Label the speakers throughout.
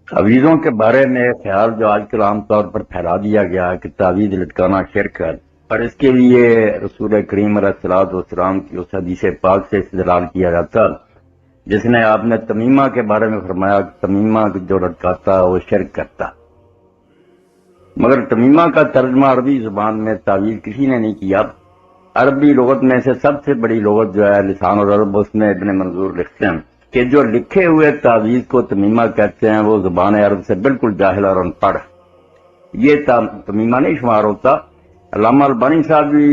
Speaker 1: تعویذوں کے بارے میں خیال جو آج کل عام طور پر پھیلا دیا گیا ہے کہ تعویذ لٹکانا شرک ہے، اور اس کے لیے رسول کریم علیہ الصلوۃ والسلام کی اس حدیث پاک سے استدلال کیا جاتا جس نے آپ نے تمیمہ کے بارے میں فرمایا کہ تمیمہ جو لٹکاتا وہ شرک کرتا۔ مگر تمیمہ کا ترجمہ عربی زبان میں تعویذ کسی نے نہیں کیا۔ عربی لغت میں سے سب سے بڑی لغت جو ہے لسان العرب، اس میں ابن منظور لکھتے ہیں کہ جو لکھے ہوئے تعویذ کو تمیمہ کہتے ہیں وہ زبان عرب سے بالکل جاہل اور ان پڑھ، یہ تمیمہ نہیں شمار ہوتا۔ علامہ البانی صاحب بھی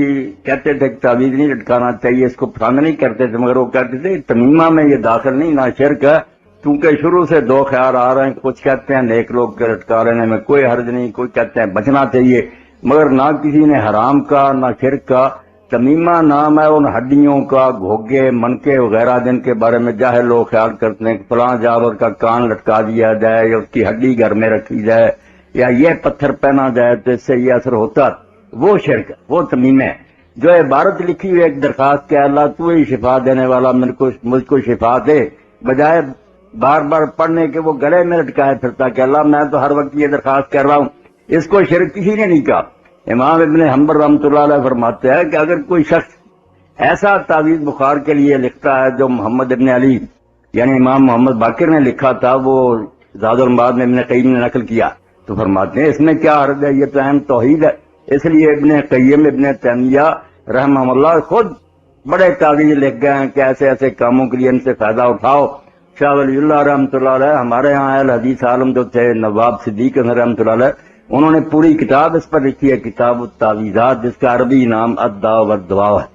Speaker 1: کہتے تھے کہ تعویذ نہیں لٹکانا چاہیے، اس کو پسند نہیں کرتے تھے، مگر وہ کہتے تھے تمیمہ میں یہ داخل نہیں، نہ شرک ہے، کیونکہ شروع سے دو خیال آ رہے ہیں، کچھ کہتے ہیں نیک لوگ کے لٹکا لینے میں کوئی حرج نہیں، کوئی کہتے ہیں بچنا چاہیے، مگر نہ کسی نے حرام کا نہ شرک کا۔ تمیمہ نام ہے ان ہڈیوں کا، گھوگے منکے وغیرہ جن کے بارے میں جاہل لوگ خیال کرتے ہیں کہ فلاں جانور کا کان لٹکا دیا جائے یا اس کی ہڈی گھر میں رکھی جائے یا یہ پتھر پہنا جائے تو اس سے یہ اثر ہوتا، وہ شرک ہے، وہ تمیمہ ہے۔ جو عبارت لکھی ہوئی ایک درخواست کہ اللہ تو ہی شفا دینے والا، مجھ کو شفا دے، بجائے بار بار پڑھنے کے وہ گلے میں لٹکائے پھرتا کہ اللہ میں تو ہر وقت یہ درخواست کر رہا ہوں، اس کو شرک کسی نے نہیں کہا۔ امام ابن حنبل رحمۃ اللہ علیہ فرماتے ہیں کہ اگر کوئی شخص ایسا تعویذ بخار کے لیے لکھتا ہے جو محمد ابن علی یعنی امام محمد باقر نے لکھا تھا، وہ زاد المعاد میں ابن قیم نے نقل کیا، تو فرماتے ہیں اس میں کیا حرج ہے، یہ تو اہم توحید ہے۔ اس لیے ابن قیم ابن تیمیہ رحمہ اللہ خود بڑے تعویذ لکھ گئے ہیں کہ ایسے ایسے کاموں کے لیے ان سے فائدہ اٹھاؤ۔ شاہ ولی اللہ رحمۃ اللہ علیہ ہمارے یہاں اہل حدیث عالم جو تھے نواب صدیق رحمۃ اللہ علیہ، انہوں نے پوری کتاب اس پر لکھی ہے، کتاب التعویذات، جس کا عربی نام الدواء والدواء ہے۔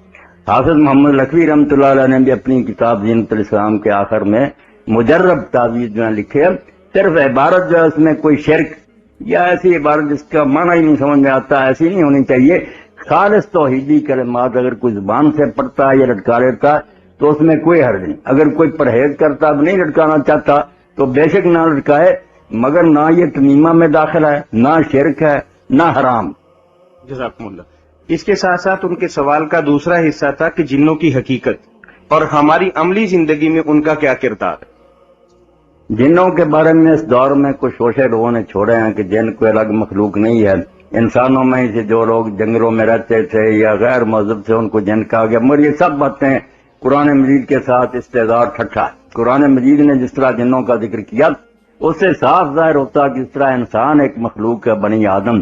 Speaker 1: حافظ محمد لکھوی رحمۃ اللہ علیہ نے بھی اپنی کتاب زینت الاسلام کے آخر میں مجرب تعویذ جو ہے لکھے ہیں۔ صرف عبارت جو ہے اس میں کوئی شرک یا ایسی عبارت جس کا معنی ہی نہیں سمجھ میں آتا، ایسی نہیں ہونی چاہیے۔ خالص توحیدی کلمات اگر کوئی زبان سے پڑھتا ہے یا لٹکا لیتا ہے تو اس میں کوئی حرج نہیں۔ اگر کوئی پرہیز کرتا اب نہیں لٹکانا چاہتا تو بے شک نہ لٹکائے، مگر نہ یہ تمیمہ میں داخل ہے، نہ شرک ہے، نہ حرام۔
Speaker 2: جزاکم اللہ۔ اس کے ساتھ ساتھ ان کے سوال کا دوسرا حصہ تھا کہ جنوں کی حقیقت اور ہماری عملی زندگی میں ان کا کیا کردار ہے۔
Speaker 1: جنوں کے بارے میں اس دور میں کچھ شوشے لوگوں نے چھوڑے ہیں کہ جن کوئی الگ مخلوق نہیں ہے، انسانوں میں سے جو لوگ جنگلوں میں رہتے تھے یا غیر مذہب سے ان کو جن کہا گیا، مگر یہ سب باتیں قرآن مجید کے ساتھ استعداد ٹھٹھا ہے۔ قرآن مجید نے جس طرح جنوں کا ذکر کیا اس سے صاف ظاہر ہوتا کہ جس طرح انسان ایک مخلوق ہے بنی آدم،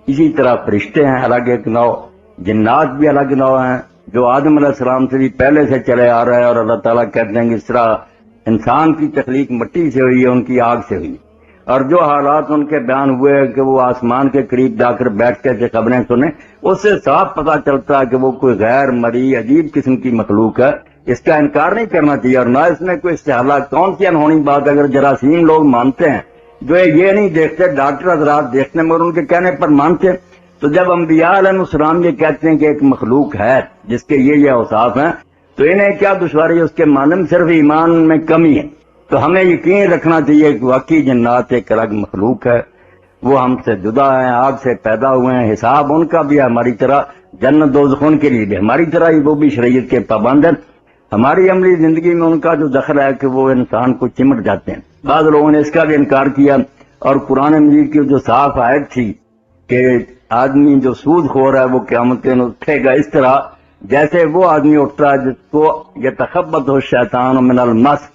Speaker 1: اسی طرح فرشتے ہیں الگ ایک نوع، جنات بھی الگ نوع ہیں جو آدم علیہ السلام سے بھی پہلے سے چلے آ رہے ہیں، اور اللہ تعالیٰ کہتے ہیں کہ اس طرح انسان کی تخلیق مٹی سے ہوئی ہے، ان کی آگ سے ہوئی، اور جو حالات ان کے بیان ہوئے کہ وہ آسمان کے قریب جا کر بیٹھ کے خبریں سنیں، اس سے صاف پتہ چلتا ہے کہ وہ کوئی غیر مرئی عجیب قسم کی مخلوق ہے۔ اس کا انکار نہیں کرنا چاہیے، اور نہ اس میں کوئی استحالہ۔ کون سی انہونی بات اگر جراثیم لوگ مانتے ہیں جو یہ نہیں دیکھتے، ڈاکٹر حضرات دیکھتے ہیں مگر ان کے کہنے پر مانتے ہیں، تو جب انبیاء علیہ السلام یہ کہتے ہیں کہ ایک مخلوق ہے جس کے یہ اوصاف ہیں تو انہیں کیا دشواری ہے اس کے معنی میں؟ صرف ایمان میں کمی ہے۔ تو ہمیں یقین رکھنا چاہیے کہ واقعی جنات ایک الگ مخلوق ہے، وہ ہم سے جدا ہیں، آگ سے پیدا ہوئے ہیں، حساب ان کا بھی ہے ہماری طرح، جنت دوزخ ان کے لیے بھی ہماری طرح ہی وہ بھی شریعت کے پابند ہیں۔ ہماری عملی زندگی میں ان کا جو دخل ہے کہ وہ انسان کو چمٹ جاتے ہیں۔ بعض لوگوں نے اس کا بھی انکار کیا، اور قرآن مجید کی جو صاف آیت تھی کہ آدمی جو سود خور ہے وہ قیامت کے دن اٹھے گا اس طرح جیسے وہ آدمی اٹھتا ہے جس کو یتخبط الشیطان من المس،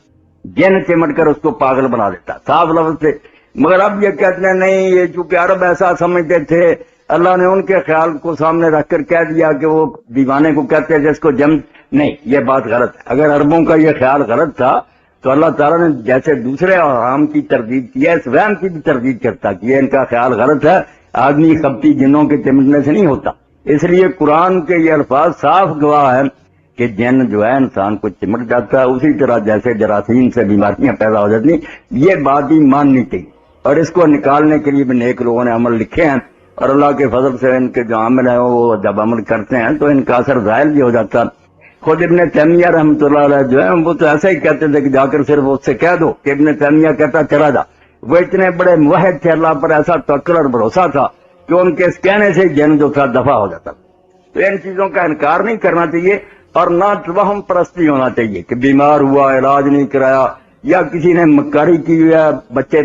Speaker 1: جن چمٹ کر اس کو پاگل بنا دیتا، صاف لفظ سے۔ مگر اب یہ کہتے ہیں نہیں، یہ چونکہ عرب ایسا سمجھتے تھے، اللہ نے ان کے خیال کو سامنے رکھ کر کہہ دیا کہ وہ دیوانے کو کہتے ہیں جس کو جم، نہیں، یہ بات غلط ہے۔ اگر عربوں کا یہ خیال غلط تھا تو اللہ تعالیٰ نے جیسے دوسرے حرام کی تردید کی ہے، اس وہم کی بھی تردید کرتا کہ یہ ان کا خیال غلط ہے، آدمی خبتی جنوں کے چمٹنے سے نہیں ہوتا۔ اس لیے قرآن کے یہ الفاظ صاف گواہ ہیں کہ جن جو ہے انسان کو چمٹ جاتا ہے، اسی طرح جیسے جراثیم سے بیماریاں پیدا ہو جاتی ہیں، یہ بات ہی ماننی چاہیے، اور اس کو نکالنے کے لیے بھی نیک لوگوں نے عمل لکھے ہیں، اور اللہ کے فضل سے ان کے جو عمل ہیں وہ جب عمل کرتے ہیں تو ان کا اثر ظاہر بھی ہو جاتا ہے۔ خود ابن تیمیہ رحمۃ اللہ علیہ جو ہے وہ تو ایسا ہی کہتے تھے کہ جا کر صرف اس سے کہہ دو کہ ابن تیمیہ کہتا چلا جا۔ وہ اتنے بڑے موحد تھے، اللہ پر ایسا توکل اور بھروسہ تھا کہ ان کے اس کہنے سے جن جو تھا دفع ہو جاتا۔ تو ان چیزوں کا انکار نہیں کرنا چاہیے، اور نہ توہم پرستی ہونا چاہیے کہ بیمار ہوا علاج نہیں کرایا، یا کسی نے مکاری کی ہے بچے